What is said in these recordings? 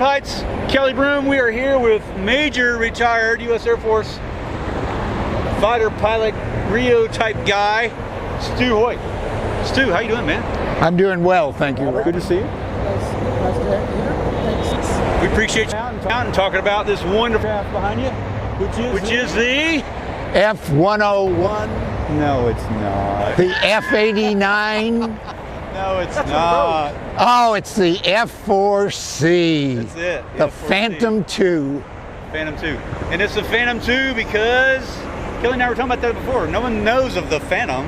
Stuart Hoyt, Kelly Broom. We are here with Major retired U.S. Air Force fighter pilot Rio type guy, Stuart Hoyt. Stu, how you doing, man? I'm doing well, thank you. Good to see you. Nice to have you here. Thanks. We appreciate you out and talking about this wonderful craft behind you, which is the F-101. No, it's not. The F-89. No, it's not. Oh, it's the F-4C. That's it. The F-4C. Phantom II. Phantom 2. And it's the Phantom 2 because Kelly and I were talking about that before. No one knows of the Phantom.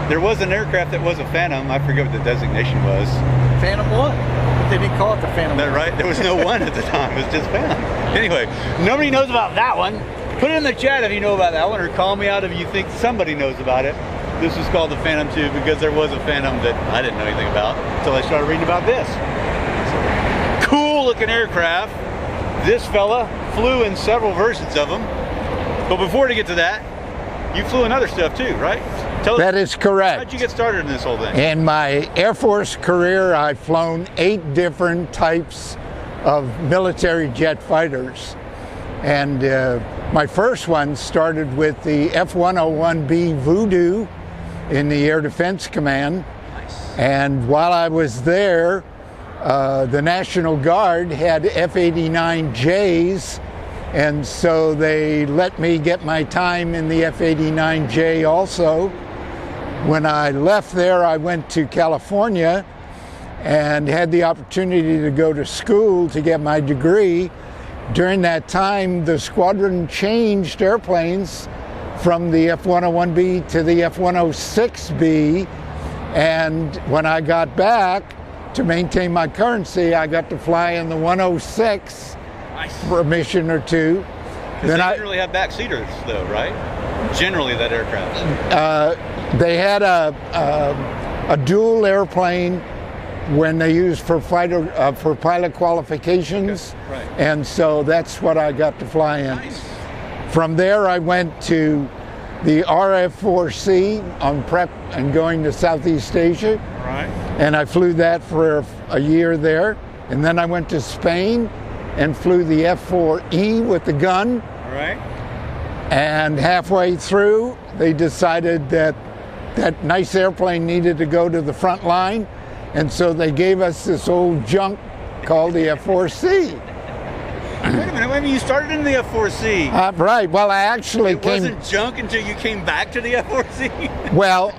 There was an aircraft that was a Phantom. I forget what the designation was. Phantom 1. But they didn't call it the Phantom. Is that right? There was no one at the time. It was just Phantom. Anyway, nobody knows about that one. Put it in the chat if you know about that one, or call me out if you think somebody knows about it. This was called the Phantom 2 because there was a Phantom that I didn't know anything about until I started reading about this. Cool looking aircraft. This fella flew in several versions of them. But before to get to that, you flew in other stuff too, right? Tell us, That is correct. how'd you get started in this whole thing? In my Air Force career, I've flown 8 different types of military jet fighters. And my first one started with the F-101B Voodoo in the Air Defense Command. Nice. And while I was there, the National Guard had F-89Js, and so they let me get my time in the F-89J also. When I left there, I went to California and had the opportunity to go to school to get my degree. During that time, the squadron changed airplanes from the F-101B to the F-106B, and when I got back to maintain my currency, I got to fly in the 106 Nice. for a mission or two. Because they didn't really have backseaters though, right? Generally that aircraft. They had a dual airplane when they used for pilot qualifications, Okay, right. and so that's what I got to fly in. Nice. From there, I went to the RF-4C on prep and going to Southeast Asia, All right. and I flew that for a year there. And then I went to Spain and flew the F-4E with the gun. All right. And halfway through, they decided that that nice airplane needed to go to the front line, and so they gave us this old junk called the F-4C. Wait a minute, you started in the F-4C. Right, well, I actually It came... wasn't junk until you came back to the F-4C? Well,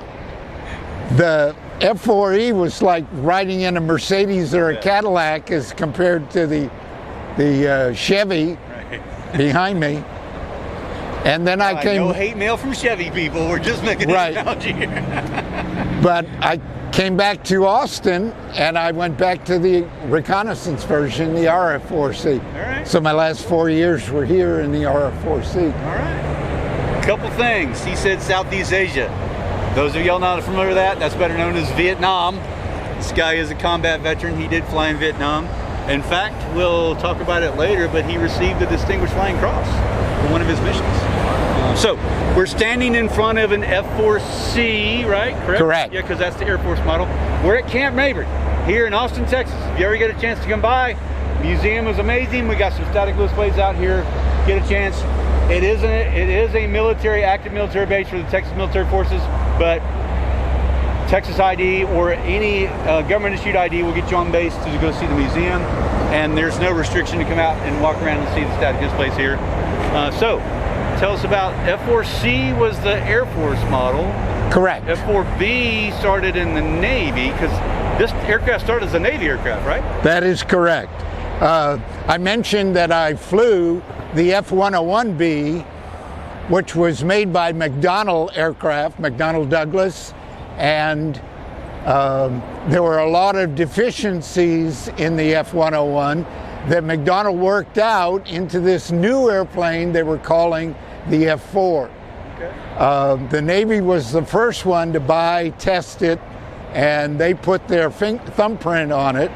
the F-4E was like riding in a Mercedes or a Cadillac as compared to the Chevy Right. behind me. And then I came... No hate mail from Chevy people, we're just making Right. an analogy here. But I came back to Austin, and I went back to the reconnaissance version, the RF-4C. All right. So my last 4 years were here in the RF-4C. All right. Couple things. He said Southeast Asia. Those of y'all not familiar with that, that's better known as Vietnam. This guy is a combat veteran. He did fly in Vietnam. In fact, we'll talk about it later, but he received the Distinguished Flying Cross for one of his missions. So, we're standing in front of an F-4C, right? Correct. Yeah, because that's the Air Force model. We're at Camp Mabry here in Austin, Texas. If you ever get a chance to come by, the museum is amazing. We got some static displays out here. Get a chance. It is a military, active military base for the Texas Military Forces, but Texas ID or any government issued ID will get you on base to go see the museum, and there's no restriction to come out and walk around and see the static displays here. So, tell us about F-4C was the Air Force model. Correct. F-4B started in the Navy because this aircraft started as a Navy aircraft, right? That is correct. I mentioned that I flew the F-101B, which was made by McDonnell Aircraft, McDonnell Douglas, and there were a lot of deficiencies in the F-101 that McDonnell worked out into this new airplane they were calling the F-4. Okay. The Navy was the first one to buy, test it, and they put their thumbprint on it.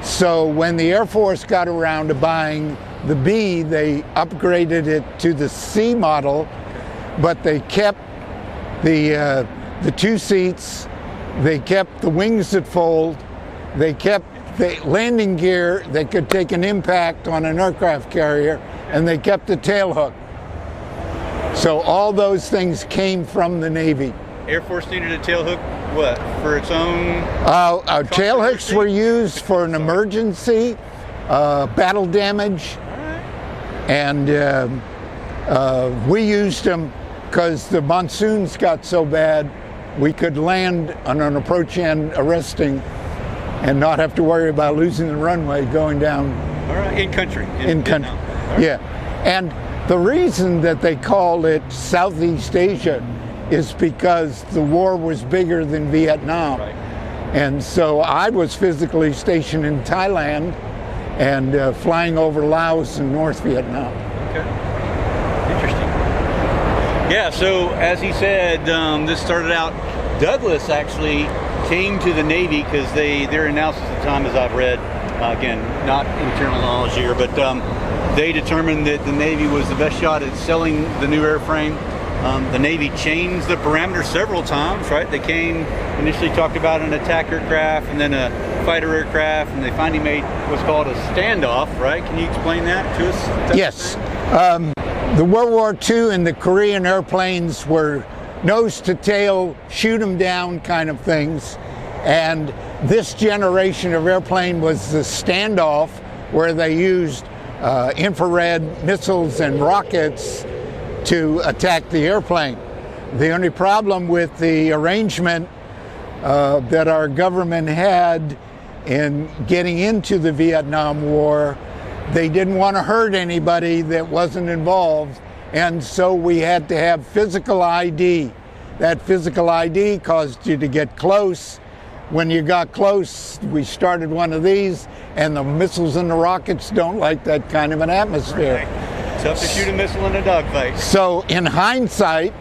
So when the Air Force got around to buying the B, they upgraded it to the C model, but they kept the 2 seats, they kept the wings that fold, they kept the landing gear that could take an impact on an aircraft carrier, and they kept the tail hook. So all those things came from the Navy. Air Force needed a tail hook, what, for its own? Tail hooks were used for an emergency, battle damage, and we used them because the monsoons got so bad we could land on an approach end arresting and not have to worry about losing the runway going down. All right, in country. In country, yeah. And the reason that they called it Southeast Asia is because the war was bigger than Vietnam. Right. And so I was physically stationed in Thailand and flying over Laos and North Vietnam. Okay. Interesting. Yeah, so as he said, this started out, Douglas actually came to the Navy because their analysis at the time, as I've read, again, not internal knowledge here, but they determined that the Navy was the best shot at selling the new airframe. The Navy changed the parameters several times, right? They initially talked about an attack aircraft and then a fighter aircraft, and they finally made what's called a standoff, right? Can you explain that to us? Yes. The World War II and the Korean airplanes were nose to tail, shoot them down kind of things. And this generation of airplane was the standoff, where they used infrared missiles and rockets to attack the airplane. The only problem with the arrangement that our government had in getting into the Vietnam War, they didn't want to hurt anybody that wasn't involved, and so we had to have physical ID. That physical ID caused you to get close. When you got close, we started one of these, and the missiles and the rockets don't like that kind of an atmosphere. Right. Tough to shoot a missile in a dogfight. So in hindsight,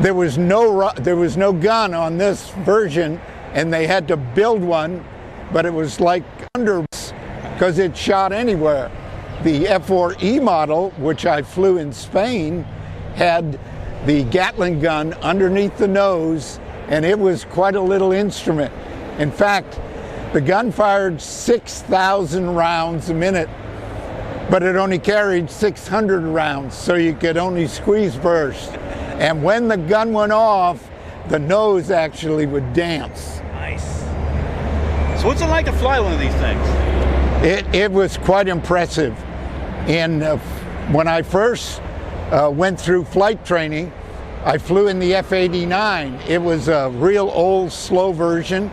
there was no gun on this version, and they had to build one, but it was like under, because it shot anywhere. The F4E model, which I flew in Spain, had the Gatling gun underneath the nose, and it was quite a little instrument. In fact, the gun fired 6,000 rounds a minute, but it only carried 600 rounds, so you could only squeeze burst. And when the gun went off, the nose actually would dance. Nice. So what's it like to fly one of these things? It was quite impressive. When I first went through flight training, I flew in the F-89. It was a real old, slow version.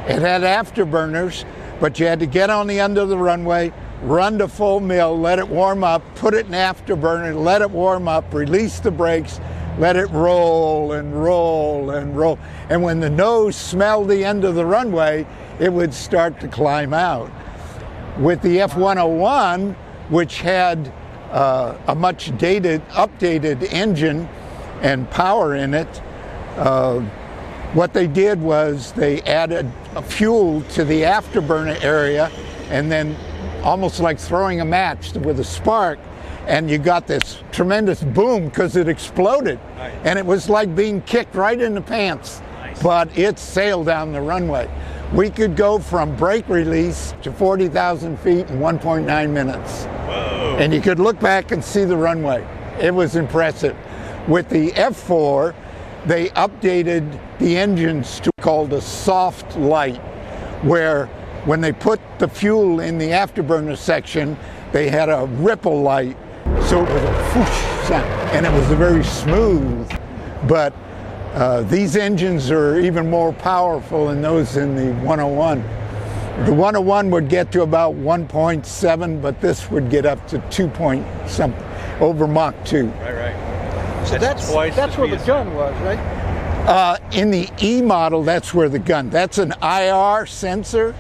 It had afterburners, but you had to get on the end of the runway, run to full mill, let it warm up, put it in afterburner, let it warm up, release the brakes, let it roll and roll and roll. And when the nose smelled the end of the runway, it would start to climb out. With the F-101, which had a much updated engine and power in it, what they did was they added a fuel to the afterburner area, and then almost like throwing a match with a spark, and you got this tremendous boom because it exploded. Nice. And it was like being kicked right in the pants. Nice. But it sailed down the runway. We could go from brake release to 40,000 feet in 1.9 minutes. Whoa. And you could look back and see the runway. It was impressive. With the F4, they updated the engines to called a soft light, where when they put the fuel in the afterburner section, they had a ripple light. So it was a whoosh sound, and it was very smooth. But these engines are even more powerful than those in the 101. The 101 would get to about 1.7, but this would get up to 2 point something, over Mach 2. Right. So that's where the gun was, right? In the E model, that's where the gun. That's an IR sensor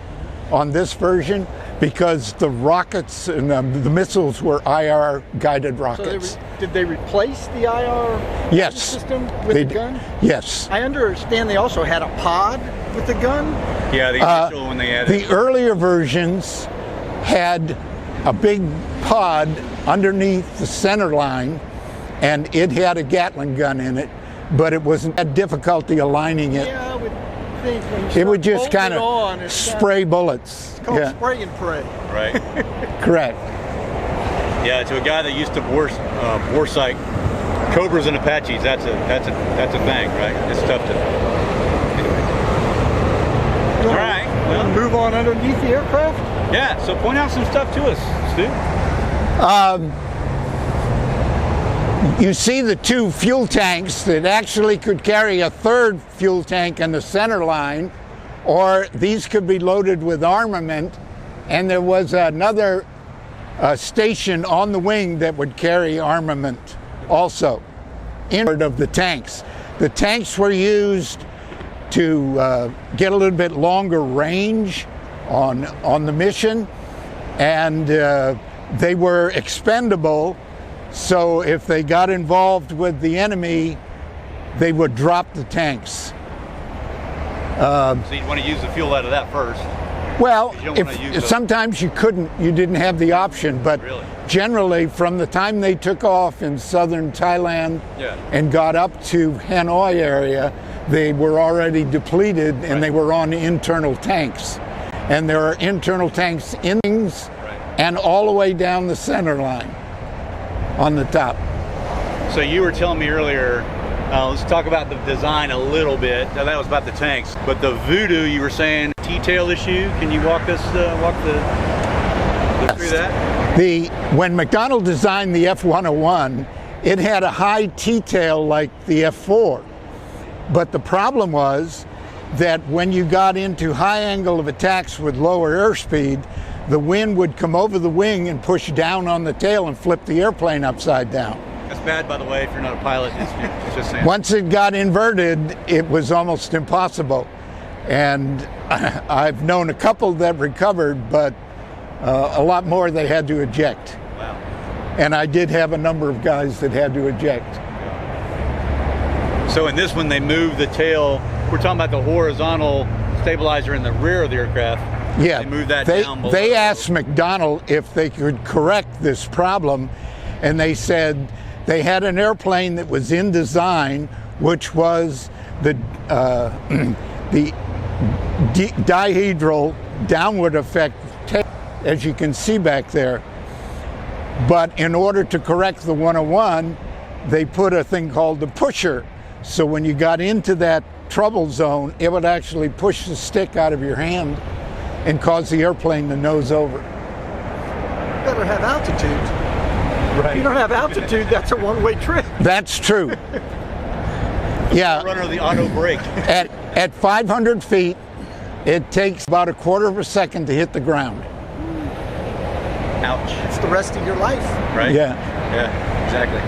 on this version, because the rockets and the missiles were IR guided rockets. So did they replace the IR system with the gun? Yes. I understand they also had a pod with the gun. Yeah, the initial when they added. The earlier versions had a big pod underneath the center line, and it had a Gatling gun in it, but it wasn't had difficulty aligning it. Yeah, think when you It start would just bolting kind on, of it's spray bullets. It's called Yeah, spray and pray. Right. correct. Yeah, to a guy that used to bore sight cobras and Apaches, that's a thing, right? It's tough to. Anyway. All right. Well, Move on underneath the aircraft. yeah. So point out some stuff to us, Stu. You see the two fuel tanks that actually could carry a third fuel tank in the center line, or these could be loaded with armament, and there was another station on the wing that would carry armament also inward of the tanks. The tanks were used to get a little bit longer range on the mission, and they were expendable. So if they got involved with the enemy, they would drop the tanks. So you'd want to use the fuel out of that first. Well, You don't wanna use the- sometimes you couldn't, you didn't have the option, but Really? generally from the time they took off in southern Thailand Yeah. and got up to Hanoi area, they were already depleted and they were on internal tanks. And there are internal tanks in things and all the way down the center line on the top. So you were telling me earlier, let's talk about the design a little bit. Now, that was about the tanks, but the voodoo, you were saying T-tail issue. Can you walk us through that? When McDonnell designed the F-101, it had a high T-tail like the F-4. But the problem was that when you got into high angle of attacks with lower airspeed, the wind would come over the wing and push down on the tail and flip the airplane upside down. That's bad, by the way, if you're not a pilot. It's just saying. Once it got inverted, it was almost impossible. And I've known a couple that recovered, but a lot more they had to eject. Wow. And I did have a number of guys that had to eject. So in this one, they moved the tail. We're talking about the horizontal stabilizer in the rear of the aircraft. Yeah, They moved that down below. They asked McDonnell if they could correct this problem, and they said they had an airplane that was in design, which was the dihedral downward effect tail, as you can see back there. But in order to correct the 101, they put a thing called the pusher. So when you got into that trouble zone, it would actually push the stick out of your hand and cause the airplane to nose over. Better have altitude. Right. If you don't have altitude, that's a one-way trip. That's true. Yeah, Runner of the auto brake. at 500 feet, it takes about a quarter of a second to hit the ground. Ouch. It's the rest of your life. Right? Yeah. Yeah, exactly.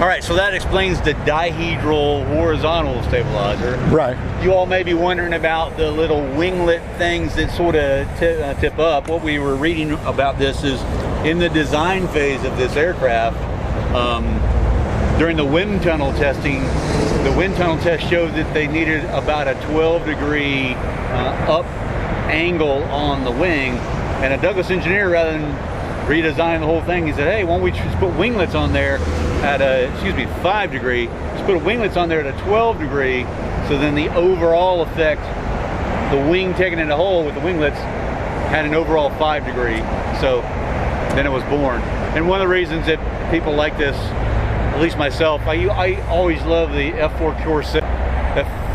All right, so that explains the dihedral horizontal stabilizer. Right. You all may be wondering about the little winglet things that sort of tip up. What we were reading about this is in the design phase of this aircraft, during the wind tunnel testing, the wind tunnel test showed that they needed about a 12-degree up angle on the wing. And a Douglas engineer, rather than redesign the whole thing, he said, hey, why don't we just put winglets on there at a 5-degree, just put winglets on there at a 12-degree, so then the overall effect, the wing taking in a hole with the winglets, had an overall 5-degree. So then it was born. And one of the reasons that people like this, at least myself, I always love the F4 Corsair,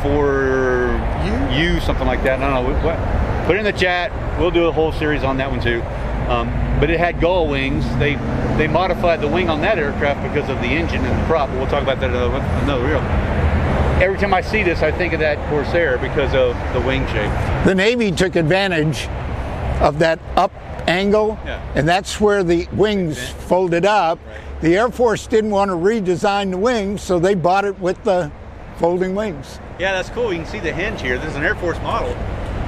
F4U, something like that. I don't know. Put it in the chat. We'll do a whole series on that one too. But it had gull wings. They modified the wing on that aircraft because of the engine and the prop. We'll talk about that another reel. Every time I see this, I think of that Corsair because of the wing shape. The Navy took advantage of that up angle, and that's where the wings folded up. Right. The Air Force didn't want to redesign the wings, so they bought it with the folding wings. Yeah, that's cool. You can see the hinge here. This is an Air Force model,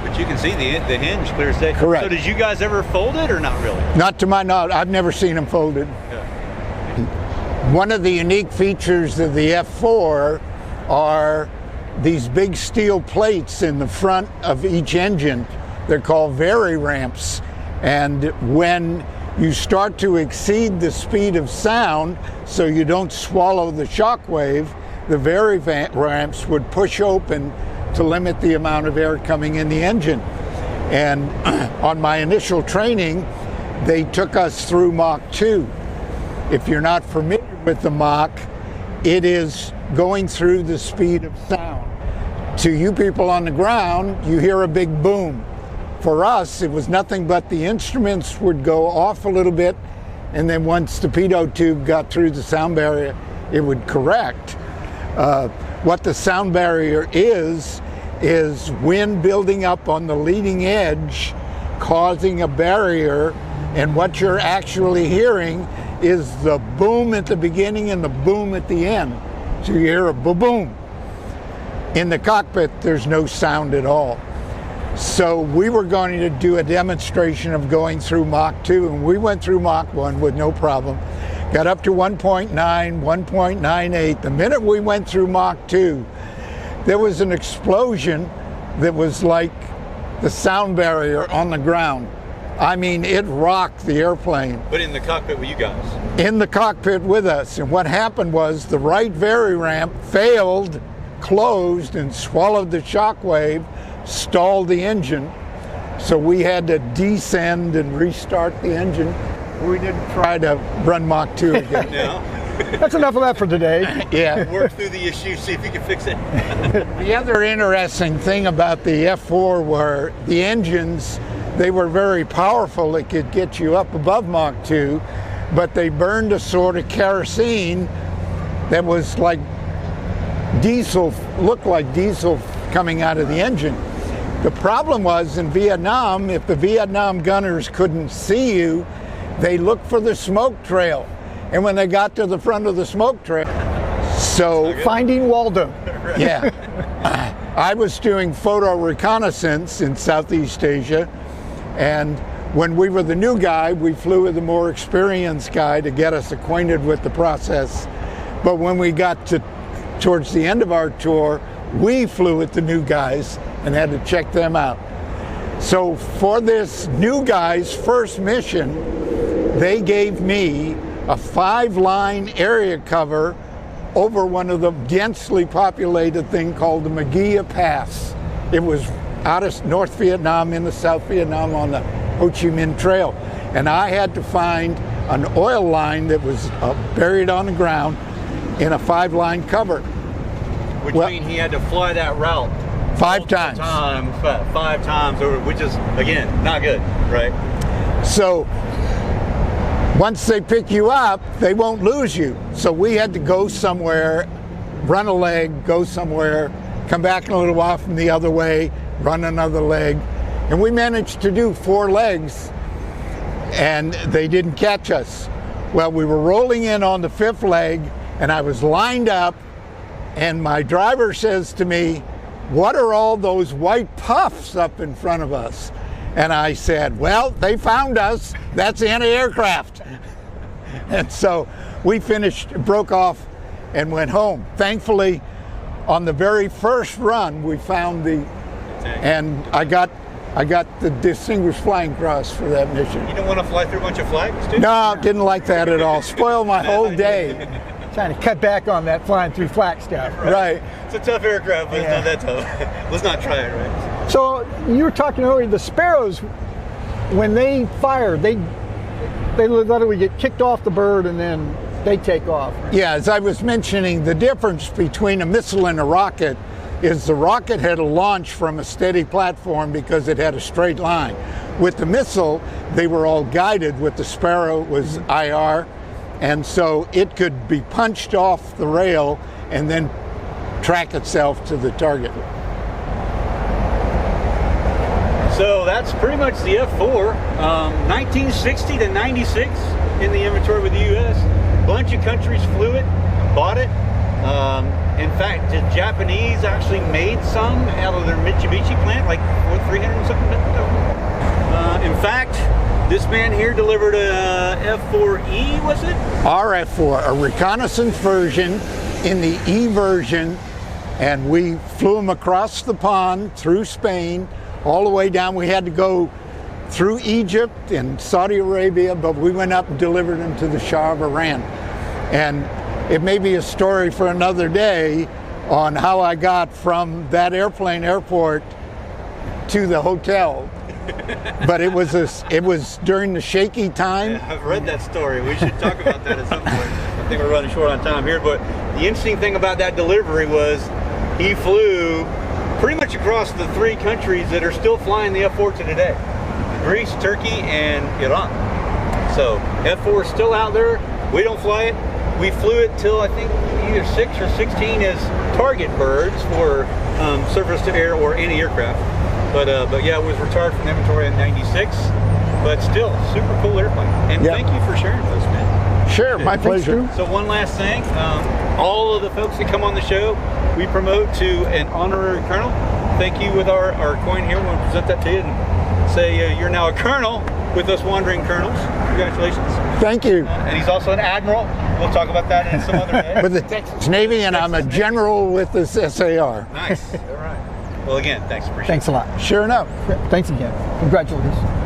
but you can see the hinge clear as day. Correct. So did you guys ever fold it or not really? Not to my knowledge. I've never seen them folded. Yeah. One of the unique features of the F4 are these big steel plates in the front of each engine. They're called vari-ramps. And when you start to exceed the speed of sound, so you don't swallow the shock wave, the vari-ramps would push open to limit the amount of air coming in the engine. And on my initial training, they took us through Mach 2. If you're not familiar with the Mach, it is going through the speed of sound. To you people on the ground, you hear a big boom. For us, it was nothing but the instruments would go off a little bit, and then once the pitot tube got through the sound barrier, it would correct. What the sound barrier is wind building up on the leading edge, causing a barrier, and what you're actually hearing is the boom at the beginning and the boom at the end. So you hear a boom. In the cockpit, there's no sound at all. So we were going to do a demonstration of going through Mach 2, and we went through Mach 1 with no problem. Got up to 1.9, 1.98. The minute we went through Mach 2, there was an explosion that was like the sound barrier on the ground. I mean, it rocked the airplane. But in the cockpit with you guys? In the cockpit with us. And what happened was the right vari-ramp failed, closed, and swallowed the shock wave, stalled the engine. So we had to descend and restart the engine. We didn't try to run Mach 2 again. No. That's enough of that for today. Yeah. Work through the issue, see if you can fix it. The other interesting thing about the F4 were the engines, they were very powerful. They could get you up above Mach 2, but they burned a sort of kerosene that was like diesel, looked like diesel coming out of the engine. The problem was in Vietnam, if the Vietnam gunners couldn't see you, they looked for the smoke trail. And when they got to the front of the smoke trail, so Finding Waldo. yeah, I was doing photo reconnaissance in Southeast Asia, and when we were the new guy, we flew with a more experienced guy to get us acquainted with the process. But when we got towards the end of our tour, we flew with the new guys and had to check them out. So for this new guy's first mission, they gave me a 5-line area cover over one of the densely populated thing called the MAJ Pass. It was out of North Vietnam into South Vietnam on the Ho Chi Minh Trail. And I had to find an oil line that was buried on the ground in a 5-line cover. Which means he had to fly that route 5 times. 5 times over, which is, again, not good, right? So once they pick you up, they won't lose you. So we had to go somewhere, run a leg, go somewhere, come back in a little while from the other way, run another leg. And we managed to do 4 legs, and they didn't catch us. Well, we were rolling in on the 5th leg, and I was lined up, and my driver says to me, "What are all those white puffs up in front of us?" And I said, "Well, they found us. That's anti-aircraft." And so we broke off and went home. Thankfully, on the very first run, we found and I got the Distinguished Flying Cross for that mission. You don't want to fly through a bunch of flags, too? No, didn't like that at all. Spoiled my whole day. Trying to cut back on that flying through flak stuff. Right. It's a tough aircraft, but it's not that tough. Let's not try it, right? So you were talking earlier, the Sparrows, when they fire, they literally get kicked off the bird and then they take off. Right? Yeah, as I was mentioning, the difference between a missile and a rocket is the rocket had to launch from a steady platform because it had a straight line. With the missile, they were all guided. With the Sparrow, it was IR, and so it could be punched off the rail and then track itself to the target. So that's pretty much the F4. 1960 to 96 in the inventory with the U.S. Bunch of countries flew it, bought it. In fact, the Japanese actually made some out of their Mitsubishi plant, like 300 and something. In fact, this man here delivered a F4E, was it? RF4, a reconnaissance version in the E version, and we flew them across the pond through Spain, all the way down. We had to go through Egypt and Saudi Arabia, but we went up and delivered them to the Shah of Iran. And it may be a story for another day. on how I got from that airport to the hotel. But it was during the shaky time. Yeah, I've read that story. We should talk about that at some point. I think we're running short on time here, but the interesting thing about that delivery was he flew pretty much across the 3 countries that are still flying the F-4 to today: Greece, Turkey, and Iran. So F-4 is still out there. We don't fly it. We flew it till I think either 6 or 16 as target birds for surface to air or any aircraft. But yeah, it was retired from inventory in '96. But still, super cool airplane. And Yeah. thank you for sharing those, man. Sure, my pleasure. So one last thing, all of the folks that come on the show, we promote to an honorary colonel. Thank you with our coin here. We'll present that to you and say you're now a colonel with us wandering colonels. Congratulations. Thank you. And he's also an admiral. We'll talk about that in some other day. With the Texas Navy, and I'm a general with the SAR. Nice. All right. Well, again, thanks. Appreciate it. Thanks a lot. Sure enough. Thanks again. Congratulations.